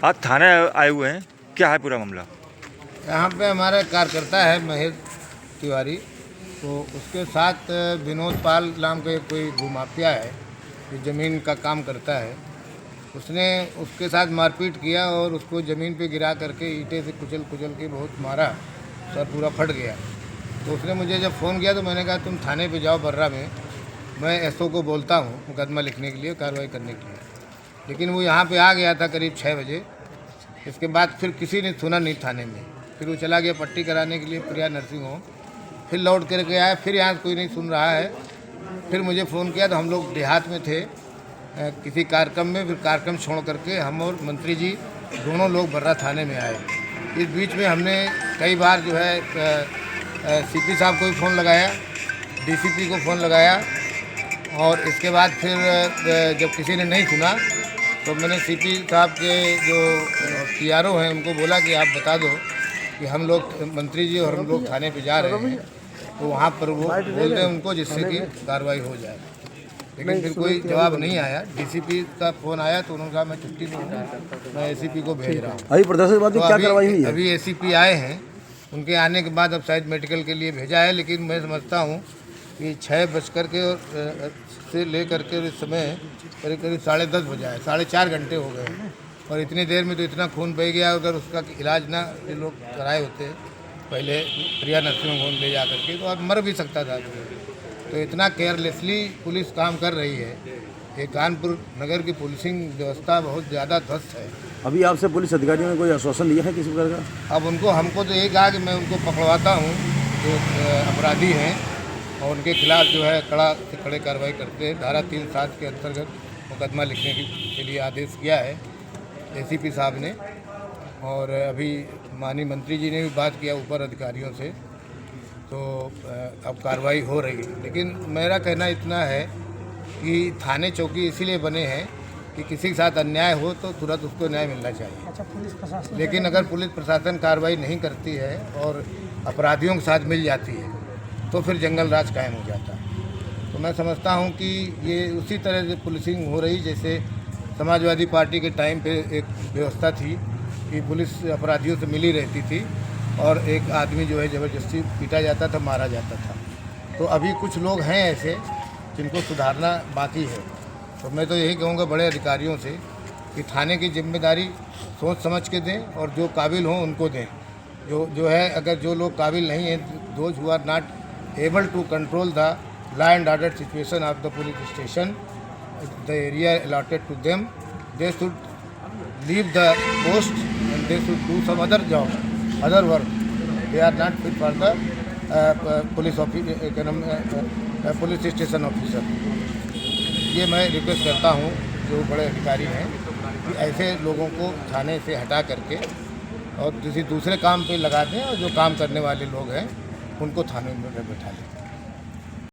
आज थाने आए हुए हैं, क्या है पूरा मामला? यहाँ पे हमारा कार्यकर्ता है महेश तिवारी, तो उसके साथ विनोद पाल नाम का कोई भूमाफिया है जो ज़मीन का काम करता है। उसने उसके साथ मारपीट किया और उसको ज़मीन पे गिरा करके ईंटे से कुचल के बहुत मारा, सर पूरा फट गया। तो उसने मुझे जब फ़ोन किया तो मैंने कहा तुम थाने पे जाओ बर्रा में, मैं एसओ को बोलता हूँ मुकदमा लिखने के लिए, कार्रवाई करने के लिए। लेकिन वो यहाँ पे आ गया था करीब 6 बजे। इसके बाद फिर किसी ने सुना नहीं थाने में। फिर वो चला गया पट्टी कराने के लिए प्रिया नर्सिंग होम। फिर लौट करके आया, फिर यहाँ कोई नहीं सुन रहा है। फिर मुझे फ़ोन किया तो हम लोग देहात में थे किसी कार्यक्रम में। फिर कार्यक्रम छोड़ करके हम और मंत्री जी दोनों लोग बर्रा थाने में आए। इस बीच में हमने कई बार जो है सीपी साहब को भी फ़ोन लगाया, डीसीपी को फ़ोन लगाया, और इसके बाद फिर जब किसी ने नहीं सुना तो मैंने सीपी साहब के जो पीआरओ हैं उनको बोला कि आप बता दो कि हम लोग मंत्री जी और हम लोग थाने पे जा रहे हैं, तो वहाँ पर वो बोल दें उनको जिससे कि कार्रवाई हो जाए। लेकिन फिर कोई जवाब नहीं आया। डीसीपी का फ़ोन आया तो उन्होंने कहा मैं छुट्टी में हूँ, मैं एसीपी को भेज रहा हूँ। अभी प्रदर्शन के बाद क्या कार्रवाई हुई है? अभी एसीपी आए हैं, उनके आने के बाद अब शायद मेडिकल के लिए भेजा है। लेकिन मैं समझता हूँ कि 6 बजकर के से ले करके इस समय करीब 10:30 बजा है, 4.5 घंटे हो गए। और इतनी देर में तो इतना खून बह गया, अगर उसका इलाज ना ये लोग कराए होते पहले प्रिया नर्सिंग होम ले जा करके, तो अब मर भी सकता था। तो इतना केयरलेसली पुलिस काम कर रही है। ये कानपुर नगर की पुलिसिंग व्यवस्था बहुत ज़्यादा ध्वस्त है। अभी आपसे पुलिस अधिकारियों ने कोई आश्वासन दिया है किसी प्रकार का? अब हमको तो यही कहा कि मैं उनको पकड़वाता हूँ जो अपराधी हैं, और उनके खिलाफ जो है कड़े कार्रवाई करते हैं। धारा 3(7) के अंतर्गत मुकदमा लिखने के लिए आदेश किया है एसीपी साहब ने। और अभी माननीय मंत्री जी ने भी बात किया ऊपर अधिकारियों से, तो अब कार्रवाई हो रही है। लेकिन मेरा कहना इतना है कि थाने चौकी इसीलिए बने हैं कि किसी के साथ अन्याय हो तो तुरंत उसको न्याय मिलना चाहिए। अच्छा, पुलिस प्रशासन, लेकिन अगर पुलिस प्रशासन कार्रवाई नहीं करती है और अपराधियों के साथ मिल जाती है तो फिर जंगल राज कायम हो जाता है। तो मैं समझता हूँ कि ये उसी तरह से पुलिसिंग हो रही जैसे समाजवादी पार्टी के टाइम पे एक व्यवस्था थी कि पुलिस अपराधियों से मिली रहती थी और एक आदमी जो है ज़बरदस्ती पीटा जाता था, मारा जाता था। तो अभी कुछ लोग हैं ऐसे जिनको सुधारना बाकी है। तो मैं तो यही कहूँगा बड़े अधिकारियों से कि थाने की जिम्मेदारी सोच समझ के दें और जो काबिल हों उनको दें। जो है, अगर जो लोग काबिल नहीं हैं, those who are not able to control the law and order situation of the police station, the area allotted to them, they should leave the post and they should do some other job, other work. They are not fit for the police station officer. ये मैं request करता हूँ जो बड़े अधिकारी हैं कि ऐसे लोगों को थाने से हटा करके और किसी दूसरे काम पे लगा दें, और जो काम करने वाले लोग हैं उनको थाने में बैठा लें।